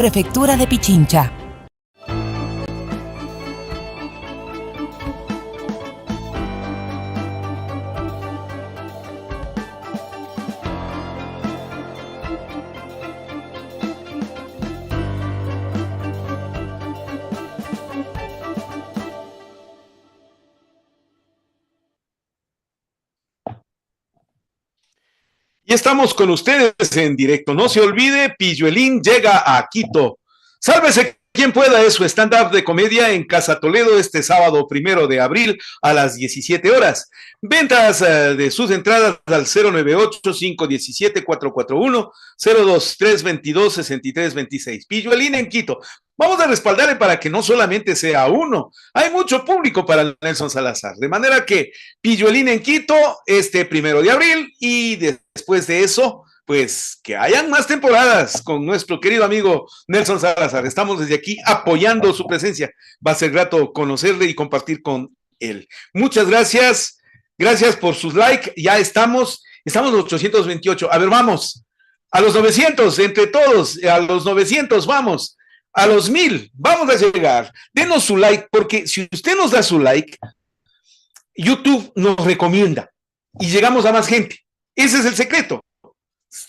Prefectura de Pichincha. Y estamos con ustedes en directo. No se olvide, Pilluelín llega a Quito. Sálvese quien pueda, es su stand-up de comedia en Casa Toledo este sábado 1 de abril a las 17 horas. Ventas de sus entradas al 098-517-441, 023-22-63-26. Pilluelín en Quito. Vamos a respaldarle para que no solamente sea uno. Hay mucho público para Nelson Salazar. De manera que Pilluelín en Quito este 1 de abril y después de eso, pues que hayan más temporadas con nuestro querido amigo Nelson Salazar. Estamos desde aquí apoyando su presencia. Va a ser grato conocerle y compartir con él. Muchas gracias. Gracias por sus likes. Ya estamos los 828. A ver, vamos. A los 900, entre todos, a los 900, vamos. A los 1000, vamos a llegar. Denos su like, porque si usted nos da su like, YouTube nos recomienda y llegamos a más gente. Ese es el secreto.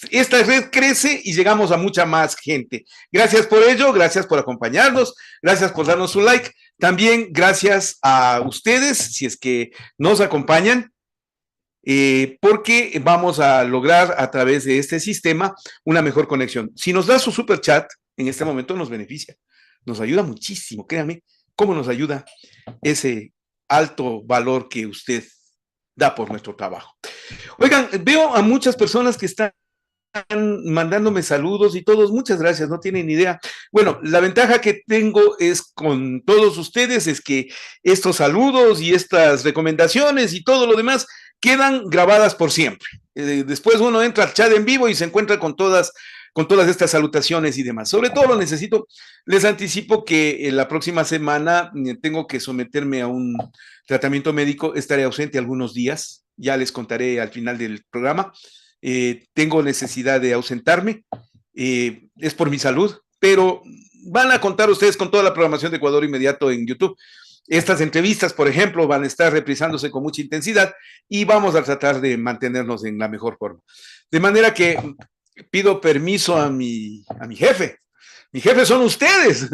Esta red crece y llegamos a mucha más gente. Gracias por ello, gracias por acompañarnos, gracias por darnos su like. También gracias a ustedes, si es que nos acompañan, porque vamos a lograr a través de este sistema una mejor conexión. Si nos da su super chat, en este momento nos beneficia, nos ayuda muchísimo, créanme, cómo nos ayuda ese alto valor que usted da por nuestro trabajo. Oigan, veo a muchas personas que están mandándome saludos y todos, muchas gracias, no tienen idea. Bueno, la ventaja que tengo es con todos ustedes es que estos saludos y estas recomendaciones y todo lo demás quedan grabadas por siempre. Después uno entra al chat en vivo y se encuentra con todas estas salutaciones y demás. Sobre todo lo necesito, les anticipo que la próxima semana tengo que someterme a un tratamiento médico, estaré ausente algunos días, ya les contaré al final del programa. Tengo necesidad de ausentarme, es por mi salud, pero van a contar ustedes con toda la programación de Ecuador Inmediato en YouTube. Estas entrevistas, por ejemplo, van a estar reprisándose con mucha intensidad y vamos a tratar de mantenernos en la mejor forma. De manera que pido permiso a mi jefe. Mi jefe son ustedes,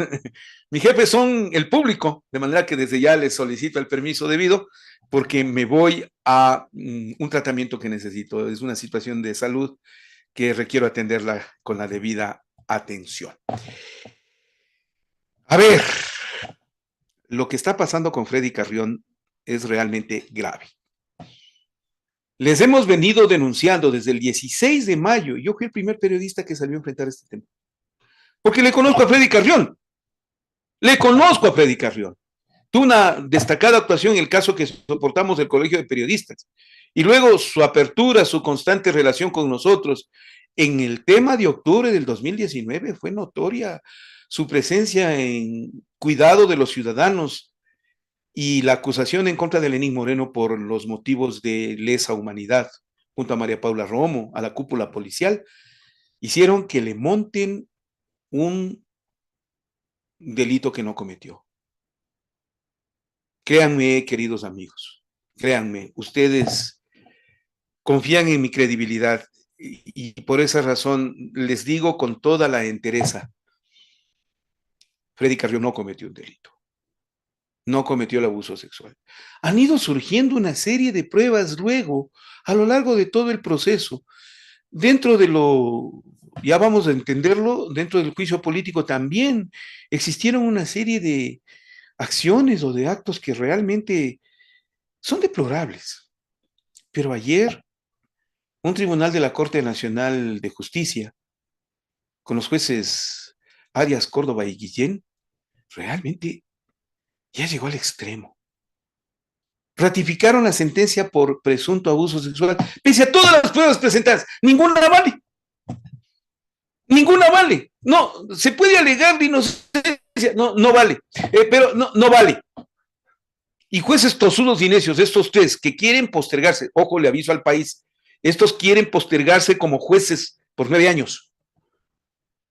mi jefe son el público, de manera que desde ya les solicito el permiso debido porque me voy a un tratamiento que necesito. Es una situación de salud que requiero atenderla con la debida atención. A ver, lo que está pasando con Freddy Carrión es realmente grave. Les hemos venido denunciando desde el 16 de mayo. Yo fui el primer periodista que salió a enfrentar este tema. Porque le conozco a Freddy Carrión. Le conozco a Freddy Carrión. Tuvo una destacada actuación en el caso que soportamos del Colegio de Periodistas. Y luego su apertura, su constante relación con nosotros. En el tema de octubre del 2019 fue notoria su presencia en cuidado de los ciudadanos y la acusación en contra de Lenín Moreno por los motivos de lesa humanidad, junto a María Paula Romo, a la cúpula policial, hicieron que le monten un delito que no cometió. Créanme, queridos amigos, créanme, ustedes confían en mi credibilidad y por esa razón les digo con toda la entereza, Freddy Carrión no cometió un delito, no cometió el abuso sexual. Han ido surgiendo una serie de pruebas luego, a lo largo de todo el proceso, dentro de lo, ya vamos a entenderlo, dentro del juicio político también existieron una serie de acciones o de actos que realmente son deplorables. Pero ayer, un tribunal de la Corte Nacional de Justicia, con los jueces Arias, Córdoba y Guillén, realmente ya llegó al extremo. Ratificaron la sentencia por presunto abuso sexual, pese a todas las pruebas presentadas. Ninguna vale. Ninguna vale. No, se puede alegar de inocencia. No vale. Pero no vale. Y jueces tosudos y necios, estos tres que quieren postergarse, ojo, le aviso al país, estos quieren postergarse como jueces por 9 años.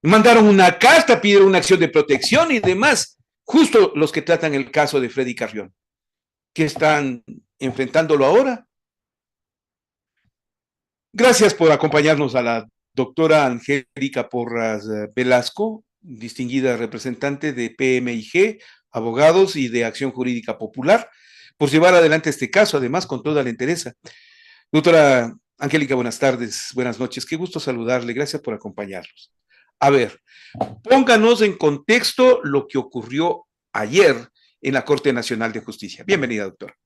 Mandaron una carta, pidieron una acción de protección y demás. Justo los que tratan el caso de Freddy Carrión, que están enfrentándolo ahora. Gracias por acompañarnos a la doctora Angélica Porras Velasco, distinguida representante de PMIG, abogados y de Acción Jurídica Popular, por llevar adelante este caso, además con toda la entereza. Doctora Angélica, buenas tardes, buenas noches, qué gusto saludarle, gracias por acompañarnos. A ver, pónganos en contexto lo que ocurrió ayer en la Corte Nacional de Justicia. Bienvenida, doctora.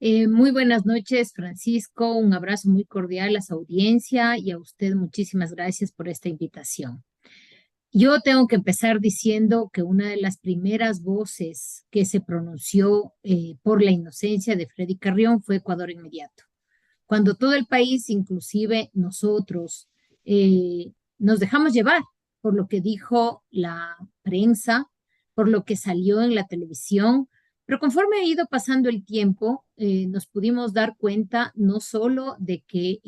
Muy buenas noches, Francisco. Un abrazo muy cordial a su audiencia y a usted muchísimas gracias por esta invitación. Yo tengo que empezar diciendo que una de las primeras voces que se pronunció por la inocencia de Freddy Carrión fue Ecuador Inmediato. Cuando todo el país, inclusive nosotros, nos dejamos llevar por lo que dijo la prensa, por lo que salió en la televisión, pero conforme ha ido pasando el tiempo, nos pudimos dar cuenta no solo de que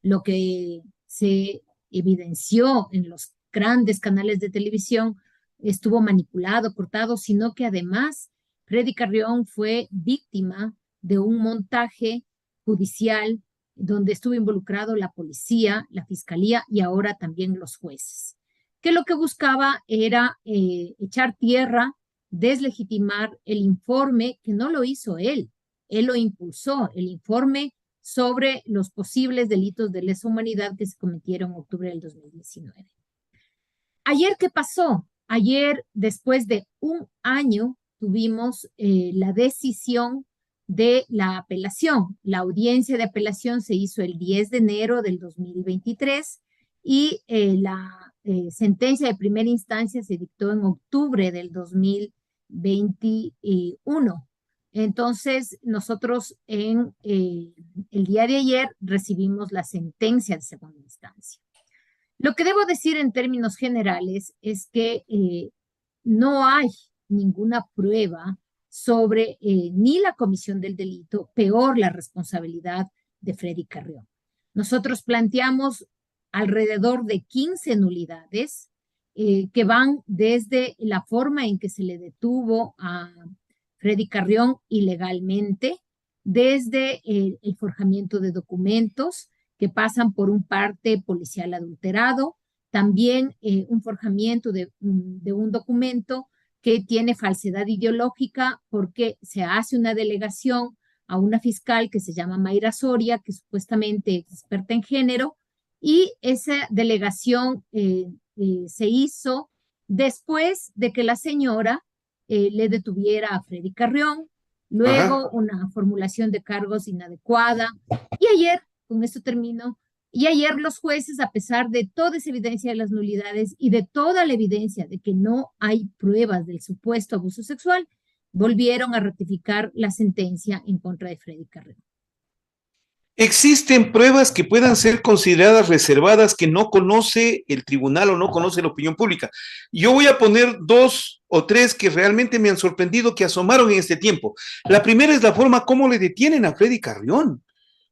lo que se evidenció en los grandes canales de televisión estuvo manipulado, cortado, sino que además Freddy Carrión fue víctima de un montaje judicial donde estuvo involucrado la policía, la fiscalía y ahora también los jueces, que lo que buscaba era echar tierra, deslegitimar el informe, que no lo hizo él lo impulsó, el informe sobre los posibles delitos de lesa humanidad que se cometieron en octubre del 2019. Ayer, ¿qué pasó? Ayer, después de un año, tuvimos la decisión de la apelación. La audiencia de apelación se hizo el 10 de enero del 2023 y la sentencia de primera instancia se dictó en octubre del 2021. Entonces, nosotros en el día de ayer recibimos la sentencia de segunda instancia. Lo que debo decir en términos generales es que no hay ninguna prueba sobre ni la comisión del delito, peor la responsabilidad de Freddy Carrión. Nosotros planteamos alrededor de 15 nulidades que van desde la forma en que se le detuvo a Freddy Carrión ilegalmente, desde el forjamiento de documentos, que pasan por un parte policial adulterado, también un forjamiento de un documento que tiene falsedad ideológica porque se hace una delegación a una fiscal que se llama Mayra Soria, que supuestamente es experta en género, y esa delegación se hizo después de que la señora le detuviera a Freddy Carrión, luego una formulación de cargos inadecuada, y ayer con esto termino. Y ayer los jueces, a pesar de toda esa evidencia de las nulidades y de toda la evidencia de que no hay pruebas del supuesto abuso sexual, volvieron a ratificar la sentencia en contra de Freddy Carrión. ¿Existen pruebas que puedan ser consideradas reservadas que no conoce el tribunal o no conoce la opinión pública? Yo voy a poner 2 o 3 que realmente me han sorprendido, que asomaron en este tiempo. La primera es la forma como le detienen a Freddy Carrión.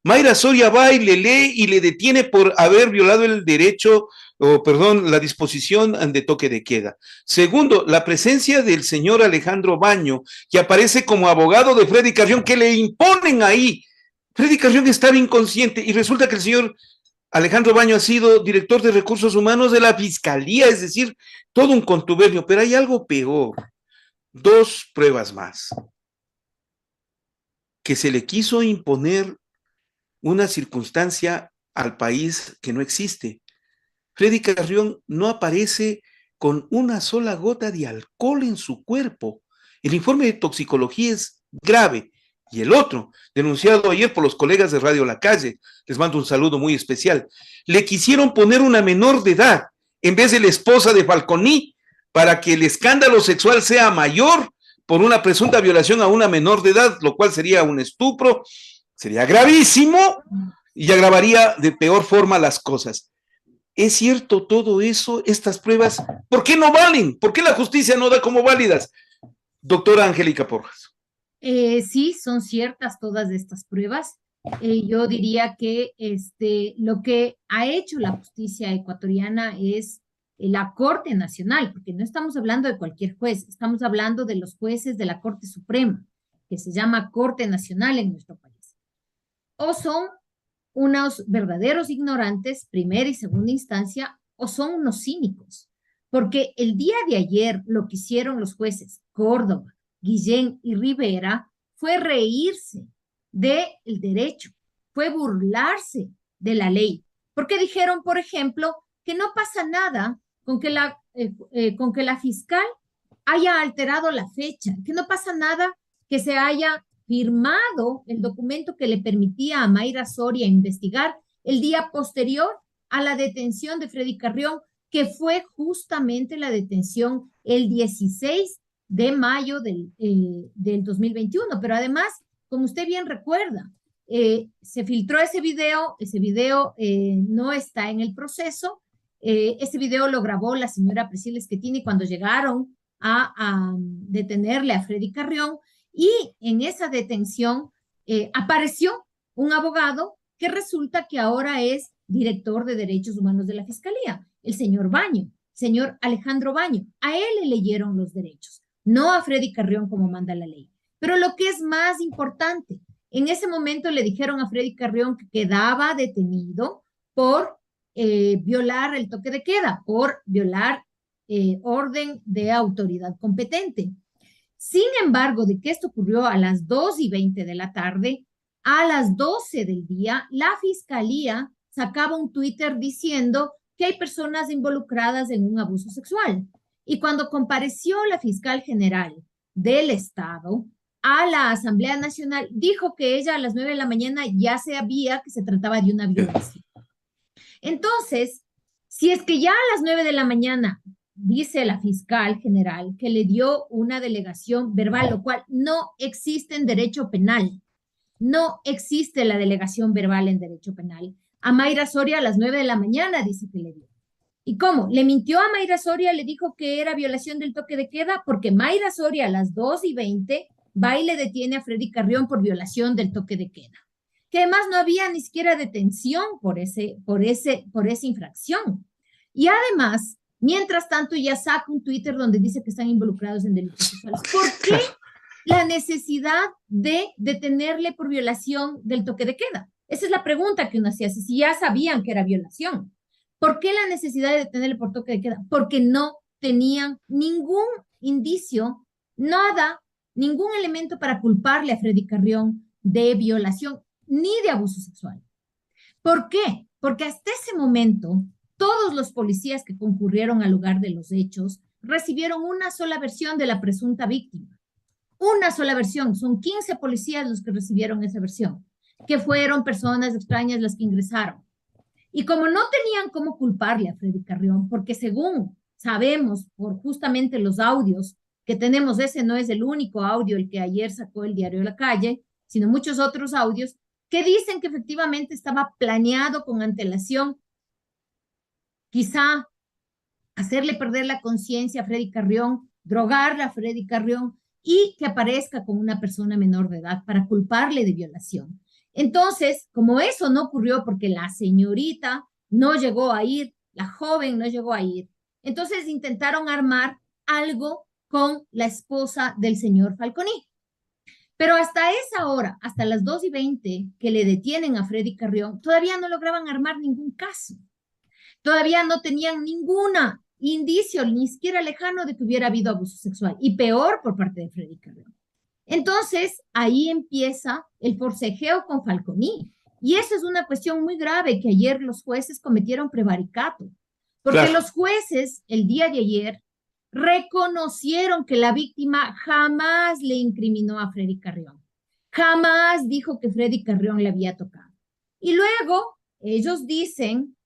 Mayra Soria va y le lee y le detiene por haber violado el derecho, o perdón, la disposición de toque de queda. Segundo, la presencia del señor Alejandro Baño, que aparece como abogado de Freddy Carrión, que le imponen ahí. Freddy Carrión estaba inconsciente y resulta que el señor Alejandro Baño ha sido director de recursos humanos de la fiscalía, es decir, todo un contubernio, pero hay algo peor. 2 pruebas más. Que se le quiso imponer una circunstancia al país que no existe. Freddy Carrión no aparece con una sola gota de alcohol en su cuerpo. El informe de toxicología es grave. Y el otro, denunciado ayer por los colegas de Radio La Calle, les mando un saludo muy especial, le quisieron poner una menor de edad en vez de la esposa de Falconi para que el escándalo sexual sea mayor por una presunta violación a una menor de edad, lo cual sería un estupro, sería gravísimo y agravaría de peor forma las cosas. ¿Es cierto todo eso, estas pruebas? ¿Por qué no valen? ¿Por qué la justicia no da como válidas? Doctora Angélica Porras. Sí, son ciertas todas estas pruebas. Yo diría que lo que ha hecho la justicia ecuatoriana es la Corte Nacional, porque no estamos hablando de cualquier juez, estamos hablando de los jueces de la Corte Suprema, que se llama Corte Nacional en nuestro país. O son unos verdaderos ignorantes, primera y segunda instancia, o son unos cínicos. Porque el día de ayer lo que hicieron los jueces Córdoba, Guillén y Rivera fue reírse del derecho, fue burlarse de la ley. Porque dijeron, por ejemplo, que no pasa nada con que la fiscal haya alterado la fecha, que no pasa nada que se haya firmado el documento que le permitía a Mayra Soria investigar el día posterior a la detención de Freddy Carrión, que fue justamente la detención el 16 de mayo del 2021. Pero además, como usted bien recuerda, se filtró ese video no está en el proceso. Ese video lo grabó la señora Priscila Schettini cuando llegaron a detenerle a Freddy Carrión, y en esa detención apareció un abogado que resulta que ahora es director de Derechos Humanos de la Fiscalía, el señor Baño, señor Alejandro Baño. A él le leyeron los derechos, no a Freddy Carrión como manda la ley. Pero lo que es más importante, en ese momento le dijeron a Freddy Carrión que quedaba detenido por violar el toque de queda, por violar orden de autoridad competente. Sin embargo, de que esto ocurrió a las 2:20 de la tarde, a las 12 del día, la fiscalía sacaba un Twitter diciendo que hay personas involucradas en un abuso sexual. Y cuando compareció la fiscal general del Estado a la Asamblea Nacional, dijo que ella a las 9 de la mañana ya sabía que se trataba de una violación. Entonces, si es que ya a las 9 de la mañana dice la fiscal general que le dio una delegación verbal, lo cual no existe en derecho penal, no existe la delegación verbal en derecho penal. A Mayra Soria a las 9 de la mañana dice que le dio. ¿Y cómo? ¿Le mintió a Mayra Soria? ¿Le dijo que era violación del toque de queda? Porque Mayra Soria a las 2:20 va y le detiene a Freddy Carrión por violación del toque de queda. Que además no había ni siquiera detención por esa infracción. Y además, mientras tanto, ya saca un Twitter donde dice que están involucrados en delitos sexuales. ¿Por qué la necesidad de detenerle por violación del toque de queda? Esa es la pregunta que uno se hace, si ya sabían que era violación. ¿Por qué la necesidad de detenerle por toque de queda? Porque no tenían ningún indicio, nada, ningún elemento para culparle a Freddy Carrión de violación ni de abuso sexual. ¿Por qué? Porque hasta ese momento todos los policías que concurrieron al lugar de los hechos recibieron una sola versión de la presunta víctima. Una sola versión. Son 15 policías los que recibieron esa versión, que fueron personas extrañas las que ingresaron. Y como no tenían cómo culparle a Freddy Carrión, porque según sabemos por justamente los audios que tenemos, ese no es el único audio el que ayer sacó el diario La Calle, sino muchos otros audios que dicen que efectivamente estaba planeado con antelación, quizá hacerle perder la conciencia a Freddy Carrión, drogarla a Freddy Carrión y que aparezca con una persona menor de edad para culparle de violación. Entonces, como eso no ocurrió porque la señorita no llegó a ir, la joven no llegó a ir, entonces intentaron armar algo con la esposa del señor Falconi. Pero hasta esa hora, hasta las 2:20 que le detienen a Freddy Carrión, todavía no lograban armar ningún caso. Todavía no tenían ningún indicio, ni siquiera lejano, de que hubiera habido abuso sexual. Y peor por parte de Freddy Carrión. Entonces, ahí empieza el forcejeo con Falconi. Y eso es una cuestión muy grave, que ayer los jueces cometieron prevaricato. Porque claro, los jueces, el día de ayer, reconocieron que la víctima jamás le incriminó a Freddy Carrión. Jamás dijo que Freddy Carrión le había tocado. Y luego ellos dicen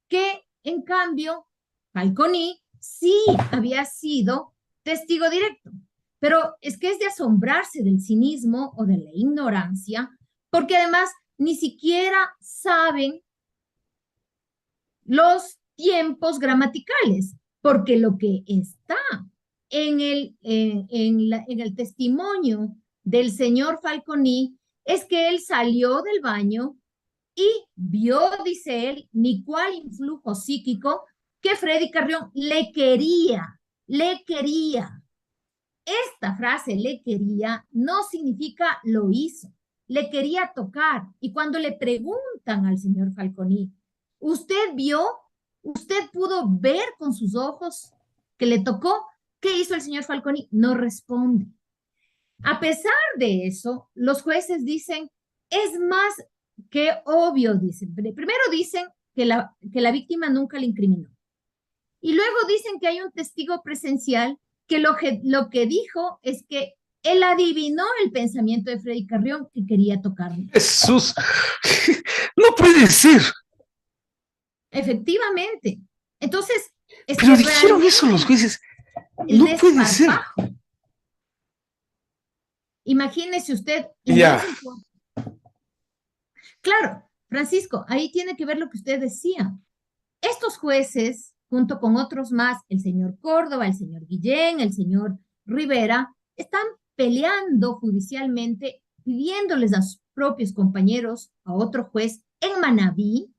que, en cambio, Falconi sí había sido testigo directo. Pero es que es de asombrarse del cinismo o de la ignorancia, porque además ni siquiera saben los tiempos gramaticales, porque lo que está en el testimonio del señor Falconi es que él salió del baño y vio, dice él, ni cuál influjo psíquico que Freddy Carrión le quería, le quería. Esta frase, le quería, no significa lo hizo, le quería tocar. Y cuando le preguntan al señor Falconi, ¿usted vio? ¿Usted pudo ver con sus ojos que le tocó? ¿Qué hizo el señor Falconi? No responde. A pesar de eso, los jueces dicen, es más que obvio, dicen. Primero dicen que la víctima nunca le incriminó. Y luego dicen que hay un testigo presencial que lo que dijo es que él adivinó el pensamiento de Freddy Carrión que quería tocarle. Jesús, no puede ser. Efectivamente. Entonces, es Pero que dijeron eso los jueces. el No puede ser. desparpajo. Imagínese usted, y no Ya. es importante. Claro, Francisco, ahí tiene que ver lo que usted decía. Estos jueces, junto con otros más, el señor Córdoba, el señor Guillén, el señor Rivera, están peleando judicialmente, pidiéndoles a sus propios compañeros, a otro juez en Manabí,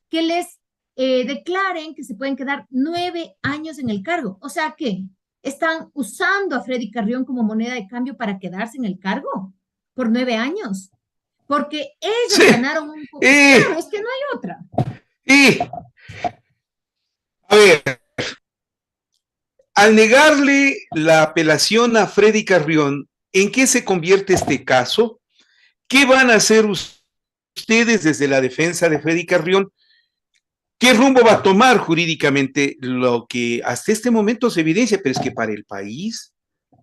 que les declaren que se pueden quedar 9 años en el cargo. O sea que están usando a Freddy Carrión como moneda de cambio para quedarse en el cargo por 9 años. Porque ellos Sí. ganaron un poco. Claro, es que no hay otra. Y, a ver, al negarle la apelación a Freddy Carrión, ¿en qué se convierte este caso? ¿Qué van a hacer ustedes desde la defensa de Freddy Carrión? ¿Qué rumbo va a tomar jurídicamente lo que hasta este momento se evidencia? Pero es que para el país,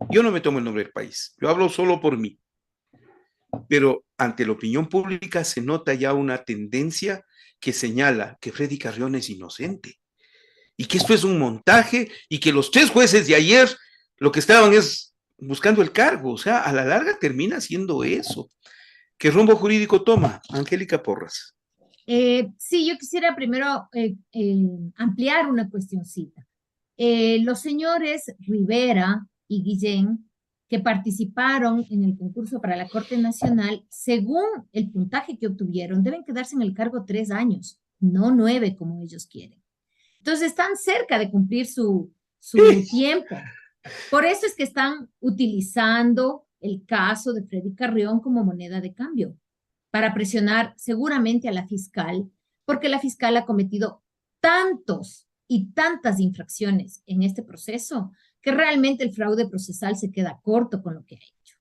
yo no me tomo el nombre del país, yo hablo solo por mí, pero ante la opinión pública se nota ya una tendencia que señala que Freddy Carrión es inocente y que esto es un montaje y que los 3 jueces de ayer lo que estaban es buscando el cargo, o sea, a la larga termina siendo eso. ¿Qué rumbo jurídico toma, Angélica Porras? Sí, yo quisiera primero ampliar una cuestioncita. Los señores Rivera y Guillén, que participaron en el concurso para la Corte Nacional, según el puntaje que obtuvieron, deben quedarse en el cargo 3 años, no 9 como ellos quieren. Entonces están cerca de cumplir su tiempo. Por eso es que están utilizando el caso de Freddy Carrión como moneda de cambio para presionar seguramente a la fiscal, porque la fiscal ha cometido tantos y tantas infracciones en este proceso que realmente el fraude procesal se queda corto con lo que ha hecho.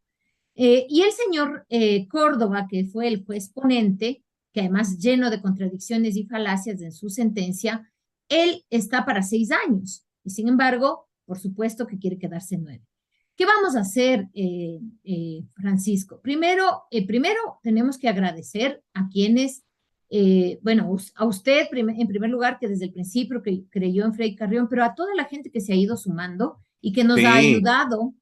Y el señor Córdoba, que fue el juez ponente, que además lleno de contradicciones y falacias en su sentencia, él está para 6 años y sin embargo, por supuesto que quiere quedarse 9. ¿Qué vamos a hacer, Francisco? Primero tenemos que agradecer a quienes, bueno, a usted en primer lugar, que desde el principio que creyó en Freddy Carrión, pero a toda la gente que se ha ido sumando y que nos ha Sí. ayudado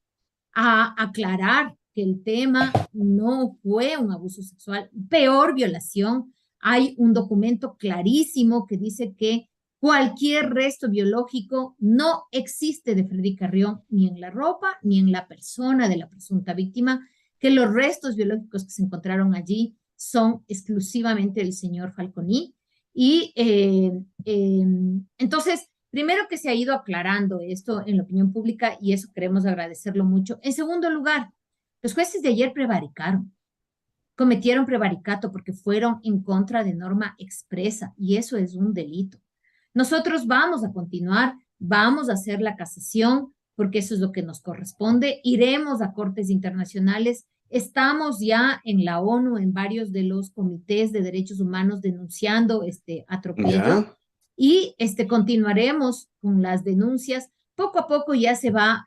a aclarar que el tema no fue un abuso sexual, peor violación. Hay un documento clarísimo que dice que cualquier resto biológico no existe de Freddy Carrión ni en la ropa ni en la persona de la presunta víctima, que los restos biológicos que se encontraron allí son exclusivamente del señor Falconi. Y entonces, primero que se ha ido aclarando esto en la opinión pública y eso queremos agradecerlo mucho. En segundo lugar, los jueces de ayer prevaricaron, cometieron prevaricato porque fueron en contra de norma expresa y eso es un delito. Nosotros vamos a continuar, vamos a hacer la casación porque eso es lo que nos corresponde. Iremos a cortes internacionales. Estamos ya en la ONU, en varios de los comités de derechos humanos denunciando este atropello. ¿Ya? Y continuaremos con las denuncias. Poco a poco ya se va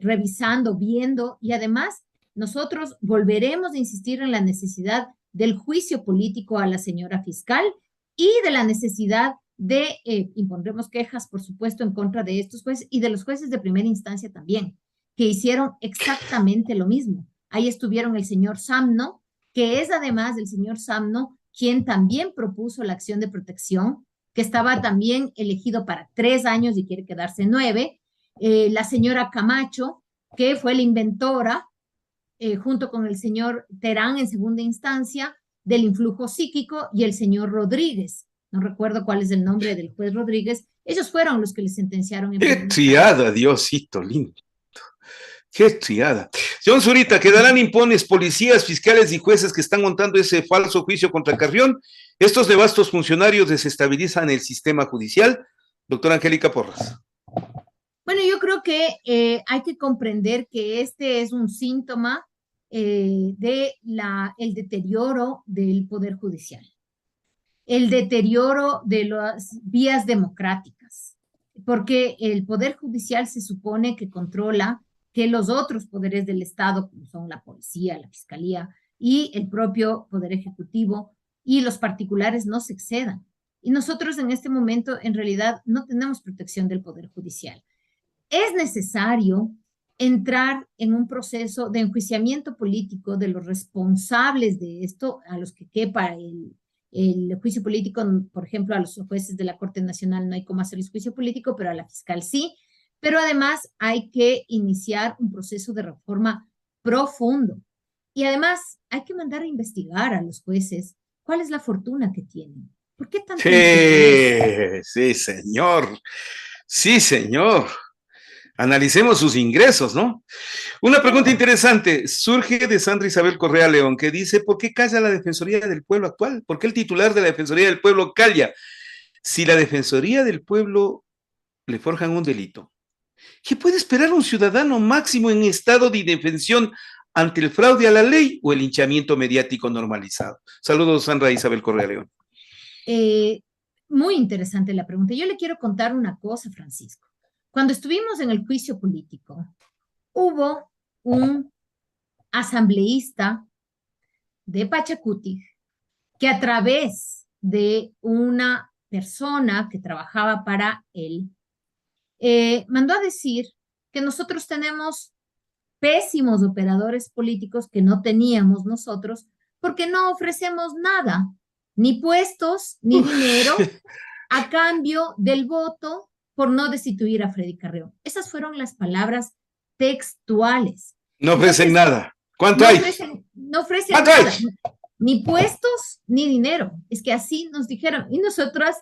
revisando, viendo y además nosotros volveremos a insistir en la necesidad del juicio político a la señora fiscal y de la necesidad de impondremos quejas, por supuesto, en contra de estos jueces y de los jueces de primera instancia también, que hicieron exactamente lo mismo. Ahí estuvieron el señor Samno, que es además del señor Samno quien también propuso la acción de protección, que estaba también elegido para 3 años y quiere quedarse 9. La señora Camacho, que fue la inventora, junto con el señor Terán en segunda instancia, del influjo psíquico, y el señor Rodríguez, no recuerdo cuál es el nombre del juez Rodríguez, ellos fueron los que le sentenciaron en Qué primera instancia. triada, Diosito lindo. Qué triada. Señor Zurita, ¿quedarán impunes policías, fiscales y jueces que están montando ese falso juicio contra Carrión? ¿Estos nevastos funcionarios desestabilizan el sistema judicial? Doctora Angélica Porras. Bueno, yo creo que hay que comprender que este es un síntoma de el deterioro del Poder Judicial, el deterioro de las vías democráticas, porque el Poder Judicial se supone que controla que los otros poderes del Estado, como son la policía, la fiscalía y el propio Poder Ejecutivo y los particulares, no se excedan. Y nosotros en este momento, en realidad, no tenemos protección del Poder Judicial. Es necesario entrar en un proceso de enjuiciamiento político de los responsables de esto, a los que quepa el juicio político. Por ejemplo, a los jueces de la Corte Nacional no hay cómo hacerles juicio político, pero a la fiscal sí. Pero además hay que iniciar un proceso de reforma profundo. Y además hay que mandar a investigar a los jueces cuál es la fortuna que tienen. ¿Por qué tanto interés? Sí, señor. Sí, señor. Analicemos sus ingresos, ¿no? Una pregunta interesante surge de Sandra Isabel Correa León, que dice, ¿por qué calla la Defensoría del Pueblo actual? ¿Por qué el titular de la Defensoría del Pueblo calla? Si la Defensoría del Pueblo le forjan un delito, ¿qué puede esperar un ciudadano máximo en estado de indefensión ante el fraude a la ley o el linchamiento mediático normalizado? Saludos, Sandra Isabel Correa León. Muy interesante la pregunta. Yo le quiero contar una cosa, Francisco. Cuando estuvimos en el juicio político, hubo un asambleísta de Pachacuti que a través de una persona que trabajaba para él, mandó a decir que nosotros tenemos pésimos operadores políticos que no teníamos nosotros porque no ofrecemos nada, ni puestos, ni dinero a cambio del voto por no destituir a Freddy Carrión. Esas fueron las palabras textuales. No ofrecen nada. ¿Cuánto no hay? No ofrecen ¿Cuánto nada, hay? ni puestos ni dinero. Es que así nos dijeron. Y nosotros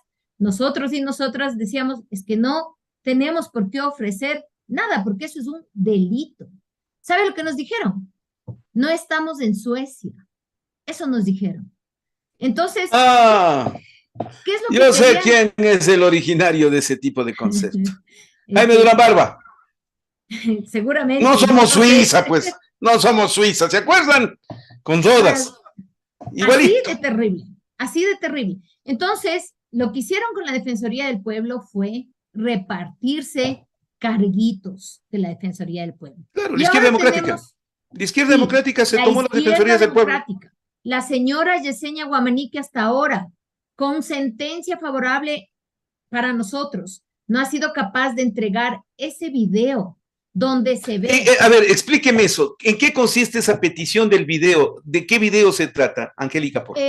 y nosotras decíamos, es que no tenemos por qué ofrecer nada, porque eso es un delito. ¿Sabe lo que nos dijeron? No estamos en Suecia. Eso nos dijeron. Entonces, ¿qué es lo yo que sé quién es el originario de ese tipo de concepto. Jaime Durán Barba. Seguramente. No somos Suiza, pues. No somos Suiza. ¿Se acuerdan? Con Rodas. Igualito. Así de terrible. Así de terrible. Entonces, lo que hicieron con la Defensoría del Pueblo fue repartirse carguitos de la Defensoría del Pueblo. Claro, la izquierda democrática. La izquierda democrática se tomó las defensorías del pueblo. La señora Yesenia Guamaní, que hasta ahora, con sentencia favorable para nosotros, no ha sido capaz de entregar ese video donde se ve... A ver, explíqueme eso. ¿En qué consiste esa petición del video? ¿De qué video se trata, Angélica Porras?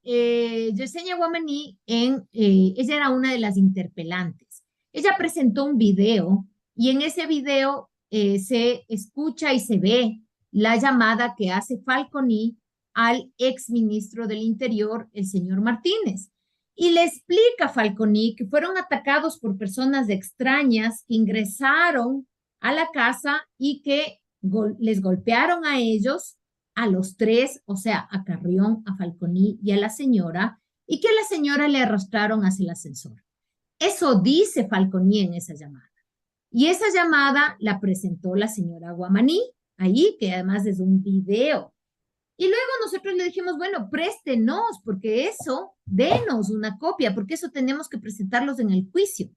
Yesenia Guamaní, ella era una de las interpelantes. Ella presentó un video y en ese video se escucha y se ve la llamada que hace Falconi al exministro del Interior, el señor Martínez. Y le explica a Falconi que fueron atacados por personas extrañas que ingresaron a la casa y que les golpearon a ellos, a los tres, o sea, a Carrión, a Falconi y a la señora, y que a la señora le arrastraron hacia el ascensor. Eso dice Falconi en esa llamada. Y esa llamada la presentó la señora Guamaní, ahí, que además es un video. Y luego nosotros le dijimos, bueno, préstenos, porque eso, denos una copia, porque eso tenemos que presentarlos en el juicio.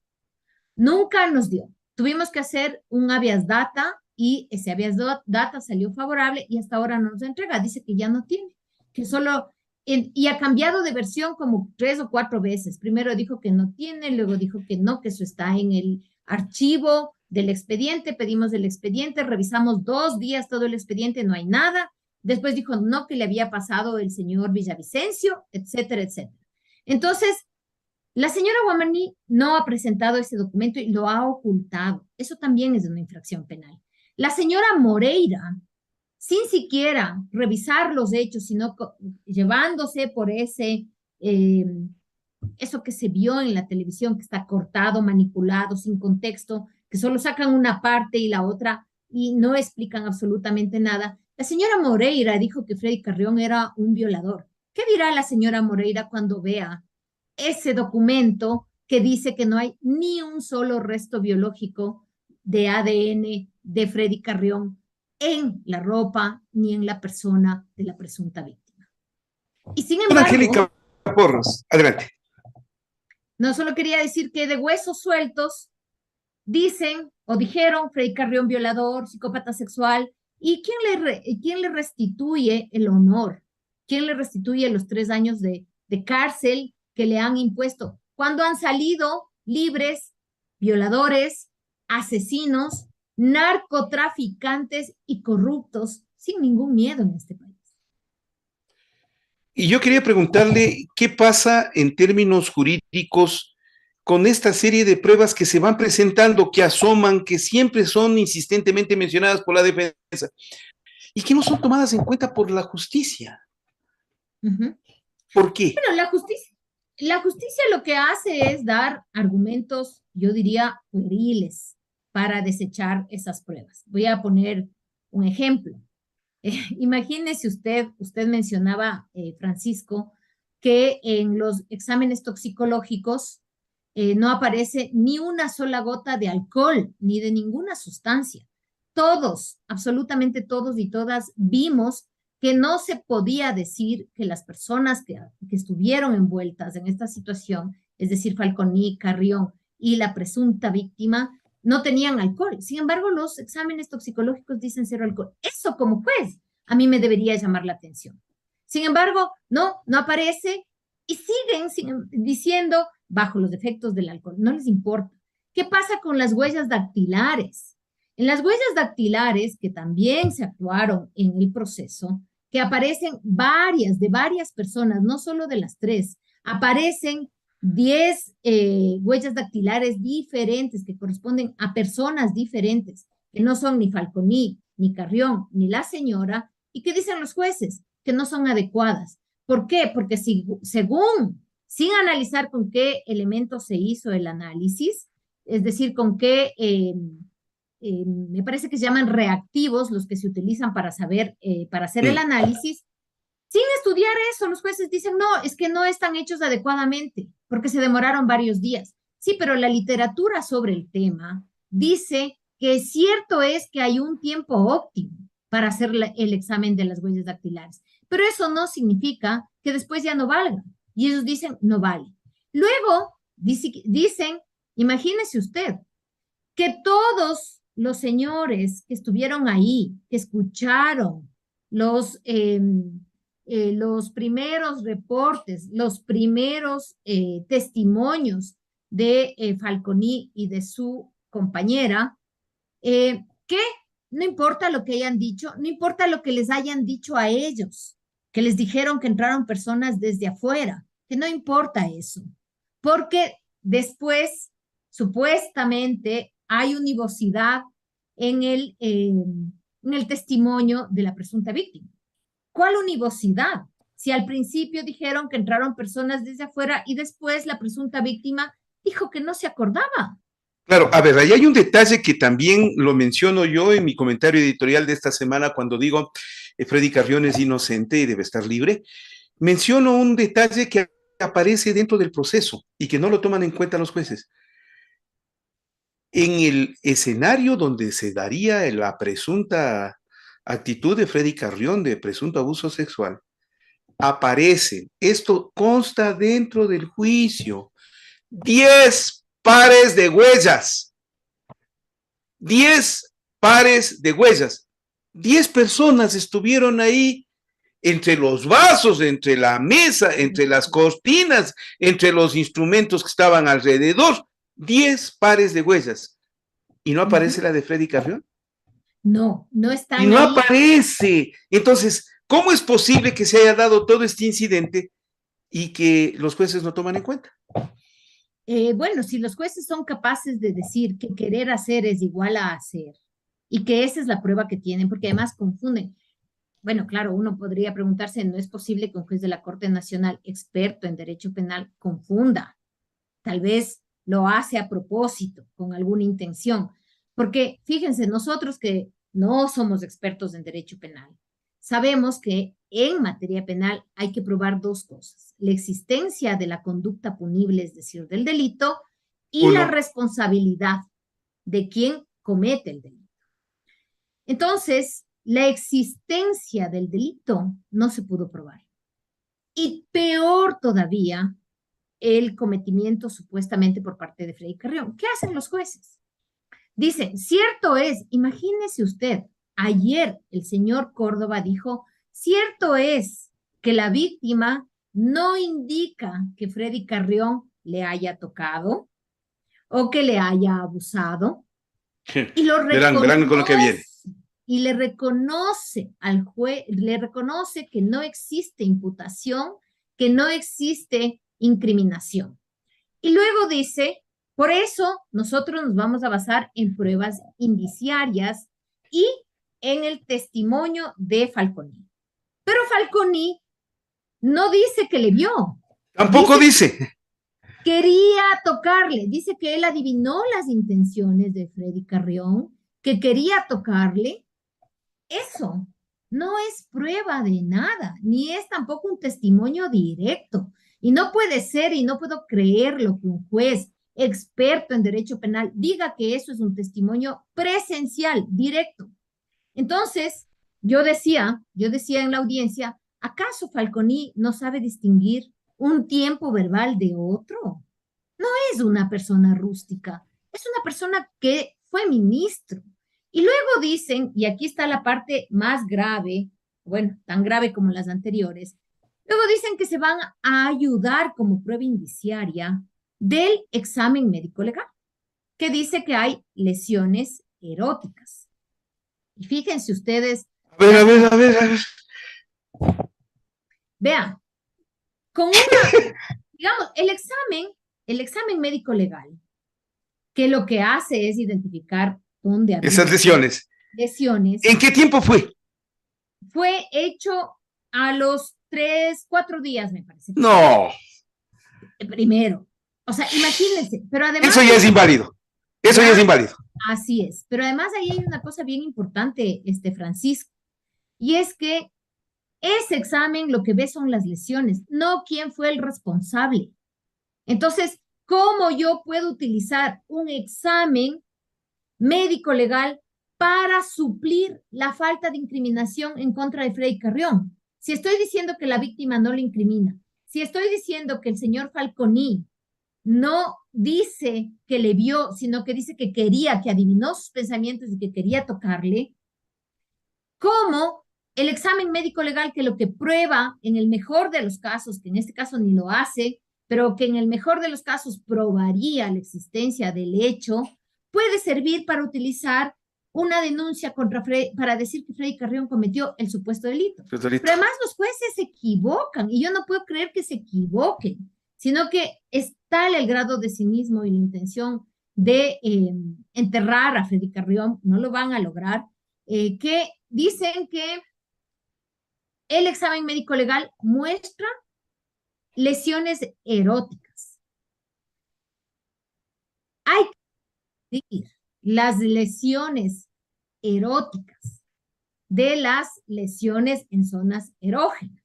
Nunca nos dio. Tuvimos que hacer un habeas data y ese habeas data salió favorable y hasta ahora no nos entrega. Dice que ya no tiene, que solo... y ha cambiado de versión como 3 o 4 veces. Primero dijo que no tiene, luego dijo que no, que eso está en el archivo del expediente. Pedimos el expediente, revisamos 2 días todo el expediente, no hay nada. Después dijo no, que le había pasado el señor Villavicencio, etcétera, etcétera. Entonces, la señora Guamaní no ha presentado ese documento y lo ha ocultado. Eso también es una infracción penal. La señora Moreira sin siquiera revisar los hechos, sino llevándose por eh, eso que se vio en la televisión, que está cortado, manipulado, sin contexto, que solo sacan una parte y la otra y no explican absolutamente nada. La señora Moreira dijo que Freddy Carrión era un violador. ¿Qué dirá la señora Moreira cuando vea ese documento que dice que no hay ni un solo resto biológico de ADN de Freddy Carrión en la ropa ni en la persona de la presunta víctima? Y sin Don embargo, Angélica Porras, adelante. no solo quería decir que de huesos sueltos dicen o dijeron Freddy Carrión violador, psicópata sexual, ¿y quién le restituye el honor? ¿Quién le restituye los 3 años de cárcel que le han impuesto? Cuando han salido libres violadores, asesinos, narcotraficantes y corruptos sin ningún miedo en este país. Y yo quería preguntarle qué pasa en términos jurídicos con esta serie de pruebas que se van presentando, que asoman, que siempre son insistentemente mencionadas por la defensa y que no son tomadas en cuenta por la justicia. ¿Por qué? Bueno, la justicia lo que hace es dar argumentos, yo diría, pueriles para desechar esas pruebas. Voy a poner un ejemplo. Imagínese usted mencionaba, Francisco, que en los exámenes toxicológicos no aparece ni una sola gota de alcohol ni de ninguna sustancia. Todos, absolutamente todos y todas vimos que no se podía decir que las personas que estuvieron envueltas en esta situación, es decir, Falconi, Carrión y la presunta víctima, no tenían alcohol. Sin embargo, los exámenes toxicológicos dicen cero alcohol. Eso como juez a mí me debería llamar la atención. Sin embargo, no aparece y siguen diciendo bajo los efectos del alcohol. No les importa. ¿Qué pasa con las huellas dactilares? En las huellas dactilares, que también se actuaron en el proceso, que aparecen de varias personas, no solo de las 3, aparecen 10 huellas dactilares diferentes que corresponden a personas diferentes, que no son ni Falconi, ni Carrión, ni la señora, y que dicen los jueces que no son adecuadas. ¿Por qué? Porque según, sin analizar con qué elementos se hizo el análisis, es decir, con qué, me parece que se llaman reactivos los que se utilizan para saber, para hacer el análisis, sin estudiar eso, los jueces dicen, no, es que no están hechos adecuadamente, porque se demoraron varios días. Sí, pero la literatura sobre el tema dice que cierto es que hay un tiempo óptimo para hacer el examen de las huellas dactilares, pero eso no significa que después ya no valga. Y ellos dicen, no vale. Luego dicen, imagínese usted, que todos los señores que estuvieron ahí, que escucharon los primeros reportes, los primeros testimonios de Falconi y de su compañera, que no importa lo que hayan dicho, no importa lo que les hayan dicho a ellos, que les dijeron que entraron personas desde afuera, que no importa eso, porque después, supuestamente, hay univocidad en el testimonio de la presunta víctima. ¿Cuál univocidad? Si al principio dijeron que entraron personas desde afuera y después la presunta víctima dijo que no se acordaba. Claro, a ver, ahí hay un detalle que también lo menciono yo en mi comentario editorial de esta semana cuando digo Freddy Carrión es inocente y debe estar libre. Menciono un detalle que aparece dentro del proceso y que no lo toman en cuenta los jueces. En el escenario donde se daría la presunta actitud de Freddy Carrión de presunto abuso sexual, aparece, esto consta dentro del juicio, 10 pares de huellas. 10 pares de huellas. 10 personas estuvieron ahí entre los vasos, entre la mesa, entre las cortinas, entre los instrumentos que estaban alrededor. 10 pares de huellas. ¿Y no aparece la de Freddy Carrión? No, no están y no ahí. aparece. Entonces, ¿cómo es posible que se haya dado todo este incidente y que los jueces no toman en cuenta? Bueno, si los jueces son capaces de decir que querer hacer es igual a hacer y que esa es la prueba que tienen, porque además confunden. Bueno, claro, uno podría preguntarse, ¿no es posible que un juez de la Corte Nacional experto en derecho penal confunda? Tal vez lo hace a propósito, con alguna intención. Porque fíjense, nosotros que no somos expertos en derecho penal, sabemos que en materia penal hay que probar dos cosas: la existencia de la conducta punible, es decir, del delito, y la Uno, responsabilidad de quien comete el delito. Entonces, la existencia del delito no se pudo probar. Y peor todavía, el cometimiento supuestamente por parte de Freddy Carrión. ¿Qué hacen los jueces? Dicen, cierto es, imagínese usted, ayer el señor Córdoba dijo, cierto es que la víctima no indica que Freddy Carrión le haya tocado o que le haya abusado, y lo verán con lo que viene. reconoce, y le reconoce al juez, le reconoce que no existe imputación, que no existe incriminación. Y luego dice, por eso nosotros nos vamos a basar en pruebas indiciarias y en el testimonio de Falconi. Pero Falconi no dice que le vio, Tampoco dice dice. quería tocarle, dice que él adivinó las intenciones de Freddy Carrión, que quería tocarle. Eso no es prueba de nada, ni es tampoco un testimonio directo. Y no puede ser, y no puedo creerlo, que un juez experto en derecho penal diga que eso es un testimonio presencial, directo. Entonces, yo decía en la audiencia, ¿acaso Falconi no sabe distinguir un tiempo verbal de otro? No es una persona rústica, es una persona que fue ministro. Y luego dicen, y aquí está la parte más grave, bueno, tan grave como las anteriores, luego dicen que se van a ayudar como prueba indiciaria del examen médico legal, que dice que hay lesiones eróticas. Y fíjense ustedes, A ver, a ver, a ver, a ver. vean, con una, digamos, el examen médico legal, que lo que hace es identificar dónde había Esas lesiones. lesiones, ¿En qué tiempo fue? fue hecho a los 3, 4 días, me parece que fue, No, primero. O sea, imagínense, pero además eso ya hay es una, inválido. Eso ya es ya, inválido. así es, pero además ahí hay una cosa bien importante, Francisco, y es que ese examen lo que ve son las lesiones, no quién fue el responsable. Entonces, ¿cómo yo puedo utilizar un examen médico legal para suplir la falta de incriminación en contra de Freddy Carrión? Si estoy diciendo que la víctima no le incrimina, si estoy diciendo que el señor Falconi no dice que le vio, sino que dice que quería, que adivinó sus pensamientos y que quería tocarle, ¿cómo el examen médico legal, que lo que prueba en el mejor de los casos, que en este caso ni lo hace, pero que en el mejor de los casos probaría la existencia del hecho, puede servir para utilizar una denuncia contra para decir que Freddy Carrión cometió el supuesto delito? Pero Doctorito. además los jueces se equivocan, y yo no puedo creer que se equivoquen, sino que es tal el grado de cinismo y la intención de enterrar a Freddy Carrión, no lo van a lograr, que dicen que el examen médico legal muestra lesiones eróticas. Hay que distinguir las lesiones eróticas de las lesiones en zonas erógenas.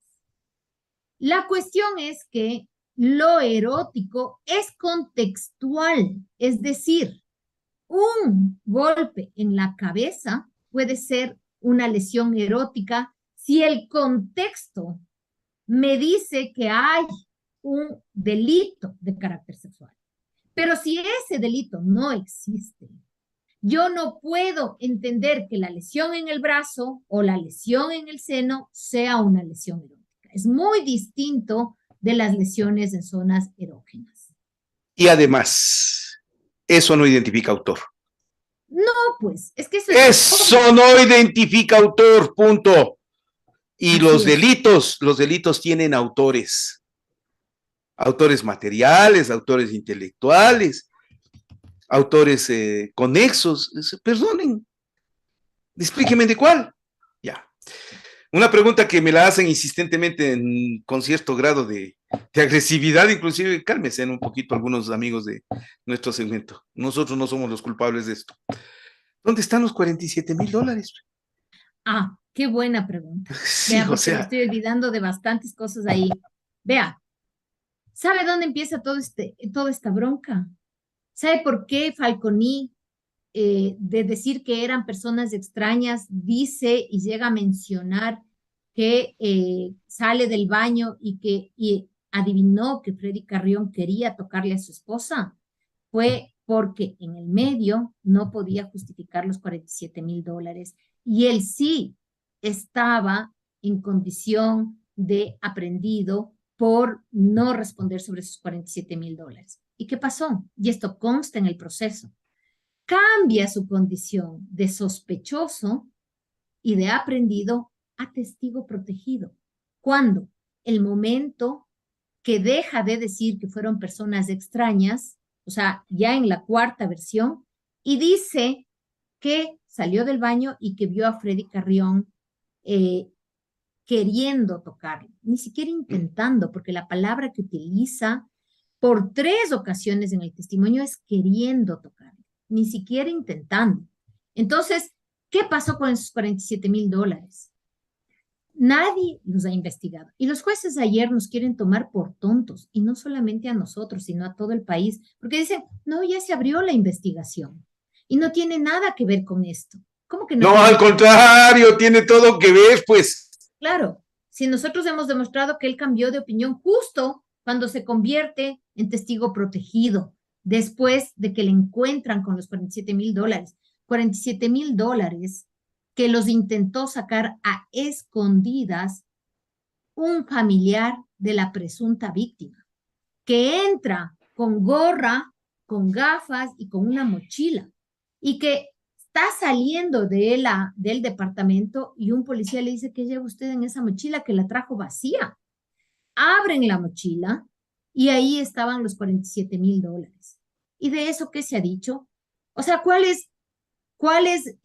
La cuestión es que lo erótico es contextual, es decir, un golpe en la cabeza puede ser una lesión erótica si el contexto me dice que hay un delito de carácter sexual. Pero si ese delito no existe, yo no puedo entender que la lesión en el brazo o la lesión en el seno sea una lesión erótica. Es muy distinto de las lesiones en zonas erógenas. Y además, eso no identifica autor. No, pues, es que eso es Eso no identifica autor, punto. Y así es. los delitos tienen autores. Autores materiales, autores intelectuales, autores conexos. Perdonen, explíqueme de cuál. Ya. Una pregunta que me la hacen insistentemente con cierto grado de agresividad, inclusive, cálmese un poquito algunos amigos de nuestro segmento. Nosotros no somos los culpables de esto. ¿Dónde están los $47,000? Ah, qué buena pregunta. Sí, Vea, o porque me sea, estoy olvidando de bastantes cosas ahí. Vea, ¿sabe dónde empieza toda esta bronca? ¿Sabe por qué Falconi, de decir que eran personas extrañas, dice y llega a mencionar que sale del baño y adivinó que Freddy Carrión quería tocarle a su esposa? Fue porque en el medio no podía justificar los $47,000 y él sí estaba en condición de aprendido por no responder sobre esos $47,000. ¿Y qué pasó? Y esto consta en el proceso. Cambia su condición de sospechoso y de aprendido a testigo protegido. ¿Cuándo? El momento que deja de decir que fueron personas extrañas, o sea, ya en la cuarta versión, y dice que salió del baño y que vio a Freddy Carrión eh, queriendo tocarlo, ni siquiera intentando, porque la palabra que utiliza por 3 ocasiones en el testimonio es queriendo tocarlo, ni siquiera intentando. Entonces, ¿qué pasó con esos $47,000? Nadie los ha investigado. Y los jueces ayer nos quieren tomar por tontos, y no solamente a nosotros, sino a todo el país, porque dicen, no, ya se abrió la investigación y no tiene nada que ver con esto. ¿Cómo que no no, tiene al nada que ver? contrario, tiene todo que ver, pues. Claro, si nosotros hemos demostrado que él cambió de opinión justo cuando se convierte en testigo protegido, después de que le encuentran con los $47,000, $47,000 que los intentó sacar a escondidas un familiar de la presunta víctima, que entra con gorra, con gafas y con una mochila, y que está saliendo del departamento y un policía le dice que lleva usted en esa mochila que la trajo vacía. Abren la mochila y ahí estaban los $47,000. ¿Y de eso qué se ha dicho? O sea, ¿cuál es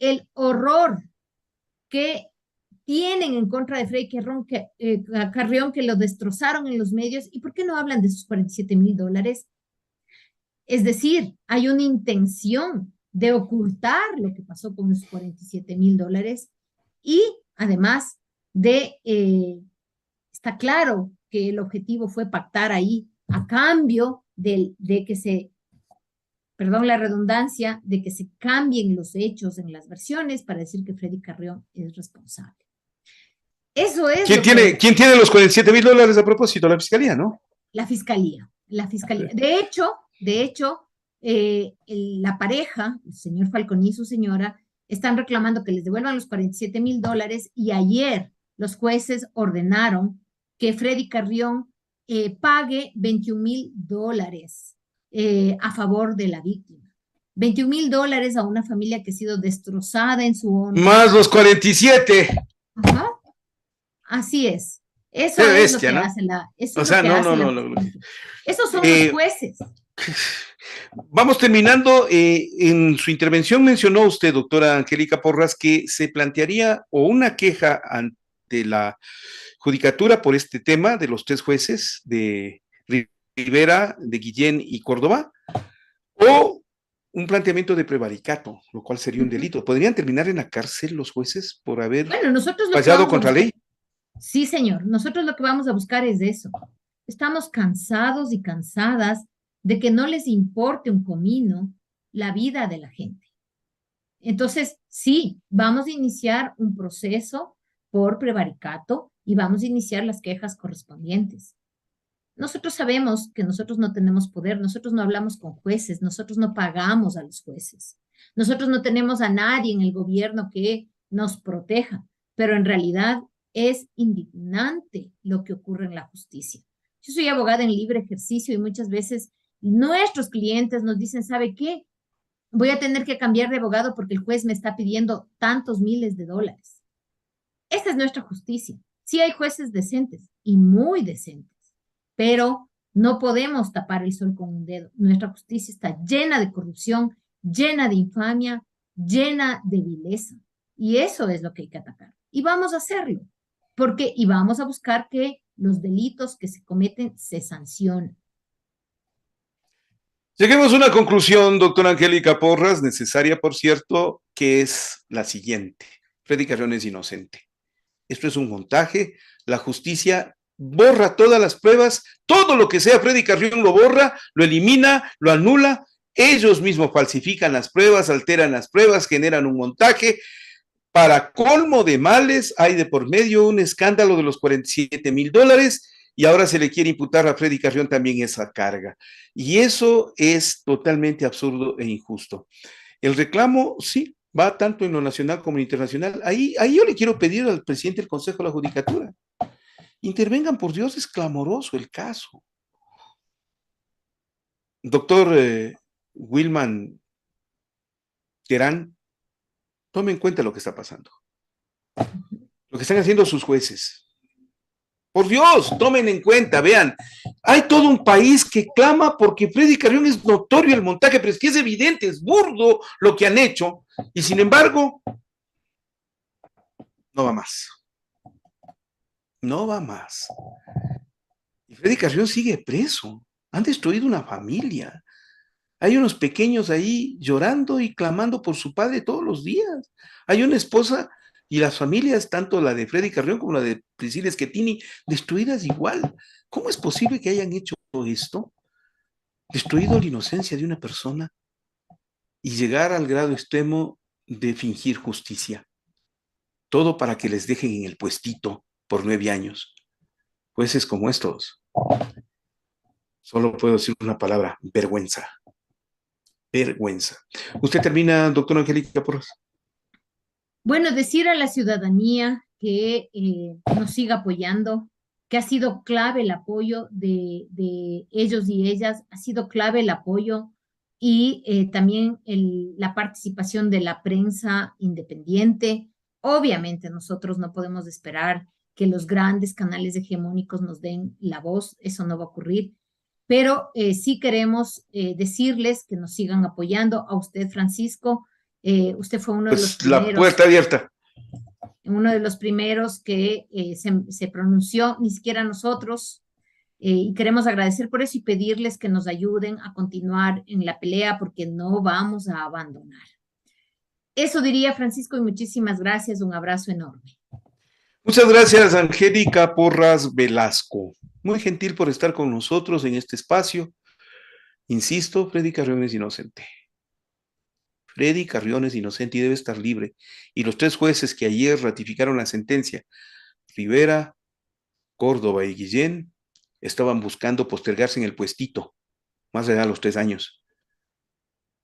el horror que tienen en contra de Freddy Carrión, que lo destrozaron en los medios? ¿Y por qué no hablan de esos $47,000? Es decir, hay una intención de ocultar lo que pasó con esos $47,000 y además está claro que el objetivo fue pactar ahí a cambio de que perdón la redundancia, de que se cambien los hechos en las versiones para decir que Freddy Carrión es responsable. Eso es ¿Quién lo que tiene, quién tiene los $47,000 a propósito? La fiscalía, ¿no? la fiscalía. De hecho, la pareja, el señor Falconi y su señora, están reclamando que les devuelvan los $47,000 y ayer los jueces ordenaron que Freddy Carrión pague $21,000 a favor de la víctima. $21,000 a una familia que ha sido destrozada en su honra. Más los 47. Ajá, así es. Qué Eso es lo bestia, que ¿no? hace eso O es lo sea, que no, hace no, la no, no. justicia. Esos son los Eh, jueces. Vamos terminando. En su intervención mencionó usted, doctora Angélica Porras, que se plantearía o una queja ante la judicatura por este tema de los 3 jueces de Rivera, de Guillén y Córdoba, o un planteamiento de prevaricato, lo cual sería un delito. ¿Podrían terminar en la cárcel los jueces por haber Bueno, nosotros lo que fallado vamos a contra buscar, ley? sí, señor, nosotros lo que vamos a buscar es eso. Estamos cansados y cansadas de que no les importe un comino la vida de la gente. Entonces, sí, vamos a iniciar un proceso por prevaricato y vamos a iniciar las quejas correspondientes. Nosotros sabemos que nosotros no tenemos poder, nosotros no hablamos con jueces, nosotros no pagamos a los jueces, nosotros no tenemos a nadie en el gobierno que nos proteja, pero en realidad es indignante lo que ocurre en la justicia. Yo soy abogada en libre ejercicio y muchas veces nuestros clientes nos dicen, ¿sabe qué? Voy a tener que cambiar de abogado porque el juez me está pidiendo tantos miles de dólares. Esta es nuestra justicia. Sí hay jueces decentes y muy decentes, pero no podemos tapar el sol con un dedo. Nuestra justicia está llena de corrupción, llena de infamia, llena de vileza. Y eso es lo que hay que atacar. Y vamos a hacerlo. y vamos a buscar que los delitos que se cometen se sancionen. Lleguemos a una conclusión, doctora Angélica Porras, necesaria, por cierto, que es la siguiente. Freddy Carrión es inocente. Esto es un montaje. La justicia borra todas las pruebas. Todo lo que sea Freddy Carrión lo borra, lo elimina, lo anula. Ellos mismos falsifican las pruebas, alteran las pruebas, generan un montaje. Para colmo de males, hay de por medio un escándalo de los $47,000 y ahora se le quiere imputar a Freddy Carrión también esa carga. Y eso es totalmente absurdo e injusto. El reclamo, sí, va tanto en lo nacional como en lo internacional. Ahí yo le quiero pedir al presidente del Consejo de la Judicatura, intervengan, por Dios, es clamoroso el caso. Doctor Wilman Terán, tome en cuenta lo que está pasando, lo que están haciendo sus jueces. Por Dios, tomen en cuenta, vean, hay todo un país que clama porque Freddy Carrión es notorio el montaje, pero es que es evidente, es burdo lo que han hecho, y sin embargo, no va más. No va más. Y Freddy Carrión sigue preso. Han destruido una familia. Hay unos pequeños ahí llorando y clamando por su padre todos los días. Hay una esposa y las familias, tanto la de Freddy Carrión como la de Priscila Schettini, destruidas igual. ¿Cómo es posible que hayan hecho esto? Destruido la inocencia de una persona y llegar al grado extremo de fingir justicia. Todo para que les dejen en el puestito por 9 años. Jueces como estos. Solo puedo decir una palabra: vergüenza. Vergüenza. ¿Usted termina, doctora Angélica Porras? Bueno, decir a la ciudadanía que nos siga apoyando, que ha sido clave el apoyo de ellos y ellas, ha sido clave el apoyo y también la participación de la prensa independiente. Obviamente nosotros no podemos esperar que los grandes canales hegemónicos nos den la voz, eso no va a ocurrir, pero sí queremos decirles que nos sigan apoyando. A usted, Francisco, usted fue Pues la puerta abierta. uno de los primeros que se pronunció, ni siquiera nosotros, y queremos agradecer por eso y pedirles que nos ayuden a continuar en la pelea porque no vamos a abandonar. Eso diría, Francisco, y muchísimas gracias, un abrazo enorme. Muchas gracias, Angélica Porras Velasco. Muy gentil por estar con nosotros en este espacio. Insisto, Freddy Carrión es inocente. Freddy Carrión es inocente y debe estar libre. Y los 3 jueces que ayer ratificaron la sentencia, Rivera, Córdoba y Guillén, estaban buscando postergarse en el puestito, más allá de los 3 años.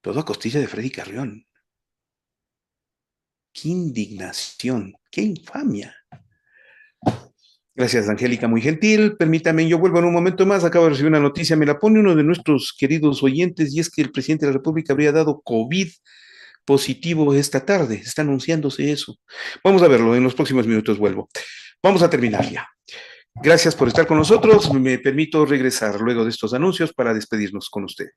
Todo a costilla de Freddy Carrión. ¡Qué indignación! ¡Qué infamia! Gracias, Angélica, muy gentil. Permítame, yo vuelvo en un momento más. Acabo de recibir una noticia, me la pone uno de nuestros queridos oyentes, y es que el presidente de la República habría dado COVID positivo esta tarde. Está anunciándose eso. Vamos a verlo, en los próximos minutos vuelvo. Vamos a terminar ya. Gracias por estar con nosotros. Me permito regresar luego de estos anuncios para despedirnos con ustedes.